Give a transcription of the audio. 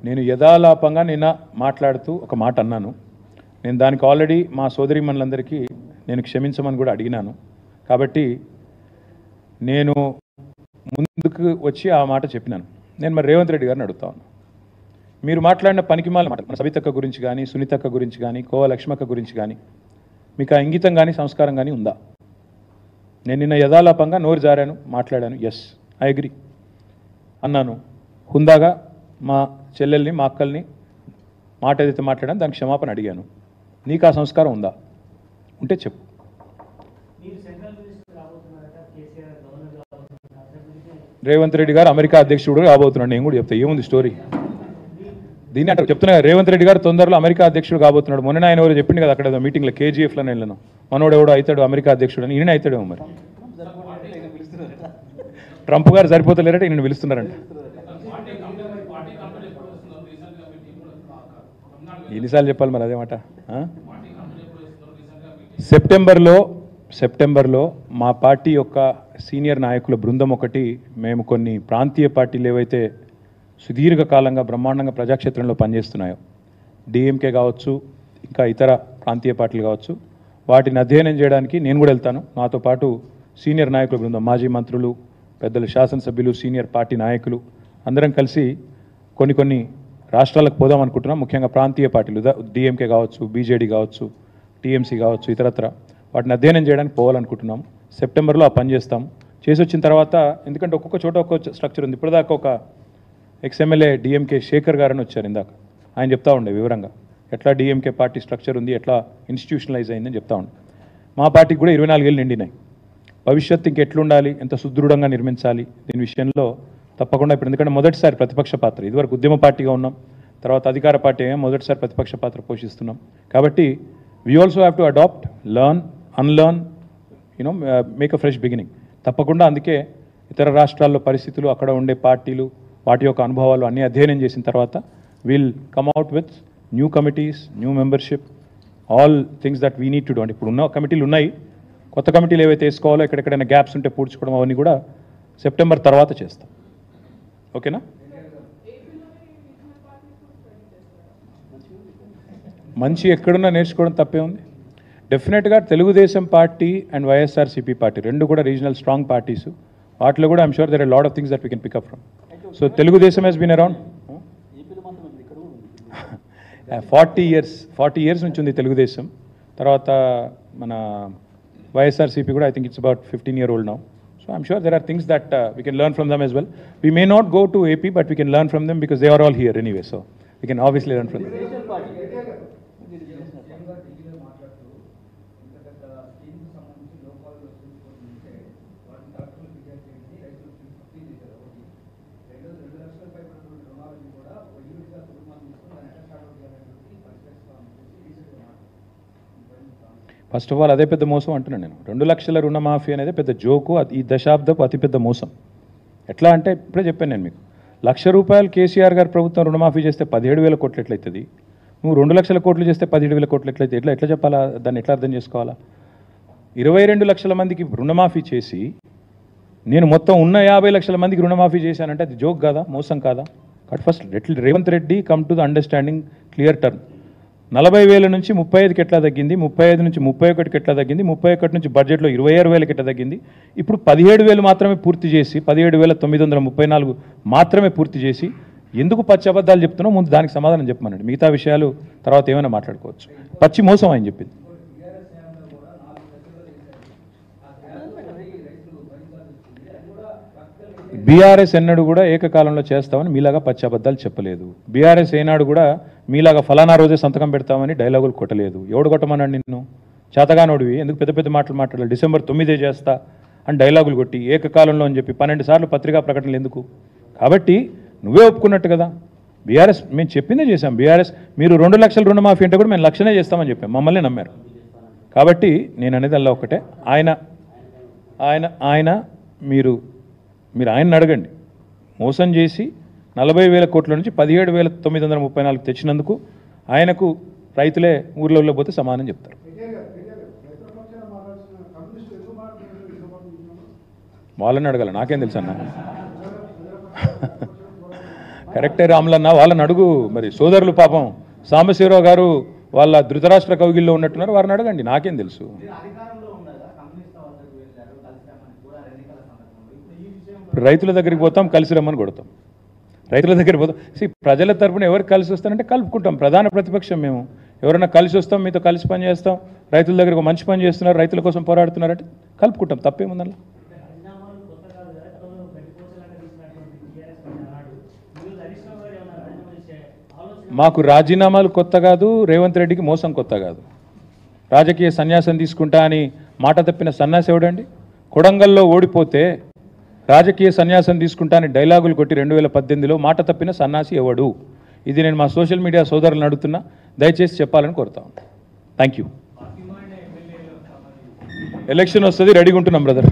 నేను యథాలాపంగా నిన్న మాట్లాడుతూ ఒక మాట అన్నాను. నేను దానికి ఆల్రెడీ మా సోదరీమణులందరికీ నేను క్షమించమని కూడా అడిగినాను. కాబట్టి నేను ముందుకు వచ్చి ఆ మాట చెప్పినాను. నేను మరి రేవంత్ రెడ్డి గారిని అడుగుతాను, మీరు మాట్లాడిన పనికిమాల మాట మన సబితక్క గురించి కానీ, సునీతక్క గురించి కానీ, కోవ లక్ష్మక్క గురించి కానీ మీకు ఆ ఇంగితం కానీ సంస్కారం కానీ ఉందా? నేను నిన్న యథాలాపంగా నోరు జారాను, మాట్లాడాను. ఎస్, ఐ అగ్రీ అన్నాను. హుందాగా మా చెల్లెల్ని, మా అక్కల్ని మాట ఏదైతే మాట్లాడాను దానికి క్షమాపణ అడిగాను. నీకు ఆ సంస్కారం ఉందా? ఉంటే చెప్పు. రేవంత్ రెడ్డి గారు అమెరికా అధ్యక్షుడు కాబోతున్నాడు. నేను కూడా చెప్తా, ఏముంది స్టోరీ దీన్ని అంటే చెప్తున్నా. రేవంత్ రెడ్డి గారు తొందరలో అమెరికా అధ్యక్షుడు కాబోతున్నాడు. మొన్న ఆయన ఎవరు చెప్పింది కదా అక్కడ మీటింగ్లో, కేజీఎఫ్లో వెళ్ళను, మనోడు ఎవడో అవుతాడు అమెరికా అధ్యక్షుడు అని. ఈయన అవుతాడేమో మరి. ట్రంప్ గారు సరిపోతలేరట, ఈయన పిలుస్తున్నారంట. ఎన్నిసార్లు చెప్పాలి మరి అదే మాట? సెప్టెంబర్లో మా పార్టీ యొక్క సీనియర్ నాయకుల బృందం ఒకటి, మేము కొన్ని ప్రాంతీయ పార్టీలు ఏవైతే సుదీర్ఘకాలంగా బ్రహ్మాండంగా ప్రజాక్షేత్రంలో పనిచేస్తున్నాయో, డిఎంకే కావచ్చు, ఇంకా ఇతర ప్రాంతీయ పార్టీలు కావచ్చు, వాటిని అధ్యయనం చేయడానికి నేను కూడా వెళ్తాను. నాతో పాటు సీనియర్ నాయకుల బృందం, మాజీ మంత్రులు, పెద్దలు, శాసనసభ్యులు, సీనియర్ పార్టీ నాయకులు అందరం కలిసి కొన్ని రాష్ట్రాలకు పోదాం అనుకుంటున్నాం. ముఖ్యంగా ప్రాంతీయ పార్టీలు, డిఎంకే కావచ్చు, బీజేడీ కావచ్చు, టీఎంసీ కావచ్చు, ఇతరత్ర వాటిని అధ్యయనం చేయడానికి పోవాలనుకుంటున్నాం. సెప్టెంబర్లో ఆ పని చేస్తాం. చేసి వచ్చిన తర్వాత, ఎందుకంటే ఒక్కొక్క చోట ఒక్కొక్క స్ట్రక్చర్ ఉంది. ఇప్పటిదాకా ఒక ఎక్స్ఎమ్మెల్యే డిఎంకే శేఖర్ గారని వచ్చారు ఇందాక, ఆయన చెప్తా ఉండే వివరంగా ఎట్లా డిఎంకే పార్టీ స్ట్రక్చర్ ఉంది, ఎట్లా ఇన్స్టిట్యూషనలైజ్ అయిందని చెప్తా ఉండే. మా పార్టీకి కూడా 24 ఏళ్ళు నిండినాయి. భవిష్యత్తు ఇంకెట్లుండాలి, ఎంత సుదృఢంగా నిర్మించాలి, దీని విషయంలో తప్పకుండా ఇప్పుడు, ఎందుకంటే మొదటిసారి ప్రతిపక్ష పాత్ర, ఇదివరకు ఉద్యమ పార్టీగా ఉన్నాం, తర్వాత అధికార పార్టీ మొదటిసారి ప్రతిపక్ష పాత్ర పోషిస్తున్నాం. కాబట్టి we also have to adapt, learn, unlearn, make a fresh beginning. తప్పకుండా అందుకే ఇతర రాష్ట్రాల్లో పరిస్థితులు, అక్కడ ఉండే పార్టీలు, వాటి యొక్క అనుభవాలు అన్నీ అధ్యయనం చేసిన తర్వాత will come out with new committees, new membership, all things that we need to do. అంటే ఇప్పుడు ఉన్న కమిటీలు ఉన్నాయి, కొత్త కమిటీలు ఏవైతే వేసుకోవాలో, ఎక్కడెక్కడైనా గ్యాప్స్ ఉంటే పూడ్చుకోవడం, అవన్నీ కూడా సెప్టెంబర్ తర్వాత చేస్తాం. ఓకేనా? మంచి ఎక్కడున్నా నేర్చుకోవడం తప్పే ఉంది. డెఫినెట్గా Telugu Desam party and YSRCP party రెండు కూడా రీజనల్ స్ట్రాంగ్ పార్టీస్. వాటిలో కూడా I'm sure there are lot of things that we can pick up from. So Telugu Desam Hess been around 40 years నుంచి ఉంది తెలుగుదేశం. తర్వాత మన వైఎస్ఆర్సీపీ కూడా I think it's about 15-year-old now. So I'm sure there are things that we can learn from them as well. We may not go to AP, but we can learn from them because they are all here anyway. So we can obviously learn from them. First of all అదే పెద్ద మోసం అంటున్నాను నేను. 2 లక్షల రుణమాఫీ అనేది పెద్ద joke, ఈ దశాబ్దపు అతిపెద్ద మోసం. ఎట్లా అంటే ఇప్పుడే చెప్పాను నేను మీకు, ₹1,00,000 కేసీఆర్ గారు ప్రభుత్వం రుణమాఫీ చేస్తే 17,000 కోట్లు ఎట్లయితుంది? నువ్వు 2 లక్షల కోట్లు చేస్తే 17,000 కోట్లు ఎట్లయితే? ఎట్లా చెప్పాలా? దాన్ని ఎట్లా అర్థం చేసుకోవాలా? 22 లక్షల మందికి రుణమాఫీ చేసి నేను మొత్తం ఉన్న 50 లక్షల మందికి రుణమాఫీ చేశానంటే అది జోక్ కాదా, మోసం కాదా? కాబట్టి first Revanth Reddy come to the understanding, clear term. 40,000 నుంచి 35కి ఎట్లా తగ్గింది, 35 నుంచి 31కి ఎట్లా తగ్గింది, 31 నుంచి బడ్జెట్లో 26,000కి ఎట్లా తగ్గింది, ఇప్పుడు 17,000 మాత్రమే పూర్తి చేసి 17,934 మాత్రమే పూర్తి చేసి ఎందుకు పచ్చి అబద్ధాలు చెప్తున్నావు? ముందు దానికి సమాధానం చెప్పమనండి. మిగతా విషయాలు తర్వాత ఏమైనా మాట్లాడుకోవచ్చు. పచ్చి మోసం ఆయన చెప్పింది. బీఆర్ఎస్ ఎన్నడూ కూడా ఏకకాలంలో చేస్తామని మీలాగా పచ్చి అబద్ధాలు చెప్పలేదు. బీఆర్ఎస్ ఏనాడు కూడా మీలాగా ఫలానా రోజే సంతకం పెడతామని డైలాగులు కొట్టలేదు. ఎవడు కొట్టమన్నాడు నిన్ను? చేతగానోడివి ఎందుకు పెద్ద పెద్ద మాటలు మాట్లాడాలి? December 9 చేస్తా అని డైలాగులు కొట్టి ఏకకాలంలో అని చెప్పి 12 సార్లు పత్రికా ప్రకటనలు ఎందుకు? కాబట్టి నువ్వే ఒప్పుకున్నట్టు కదా. బీఆర్ఎస్ మేము చెప్పిందే చేశాం. బీఆర్ఎస్ మీరు 2 లక్షల రుణమాఫీ అంటే కూడా మేము 1,00,000 చేస్తామని చెప్పాం, మమ్మల్ని నమ్మారు. కాబట్టి నేను అనేది అలా ఒకటే, ఆయన మీరు ఆయన్ని అడగండి. మోసం చేసి 40,000 కోట్ల నుంచి 17,934 తెచ్చినందుకు ఆయనకు రైతులే ఊర్లలో పోతే సమానం చెప్తారు. వాళ్ళని అడగాల, నాకేం తెలుసు అన్న. కరెక్టే రాములన్న, వాళ్ళని అడుగు. మరి సోదరులు పాపం సాంబశివరావు గారు వాళ్ళ ధృతరాష్ట్ర కౌగిల్లో ఉన్నట్టున్నారు, వారిని అడగండి, నాకేం తెలుసు. రైతుల దగ్గరికి పోతాం, కలిసి రమ్మని కొడతాం. రైతుల దగ్గరికి పోతాం. ప్రజల తరపున ఎవరికి కలిసి వస్తారంటే కలుపుకుంటాం. ప్రధాన ప్రతిపక్షం మేము. ఎవరైనా కలిసి వస్తాం, మీతో కలిసి పని చేస్తాం. రైతుల దగ్గర మంచి పని చేస్తున్నారు, రైతుల కోసం పోరాడుతున్నారంటే కలుపుకుంటాం. తప్పేముందన్న. మాకు రాజీనామాలు కొత్త కాదు, రేవంత్ రెడ్డికి మోసం కొత్త కాదు. రాజకీయ సన్యాసం తీసుకుంటా అని మాట తప్పిన సన్యాసి ఎవడండి? కొడంగల్లో ఓడిపోతే రాజకీయ సన్యాసం తీసుకుంటా అని డైలాగులు కొట్టి 2018లో మాట తప్పిన సన్యాసి ఎవడు? ఇది నేను మా సోషల్ మీడియా సోదరులను అడుగుతున్నా, దయచేసి చెప్పాలని కోరుతా ఉన్నాను. Thank you. ఎలక్షన్ వస్తుంది, రెడీగా ఉంటున్నాం బ్రదర్.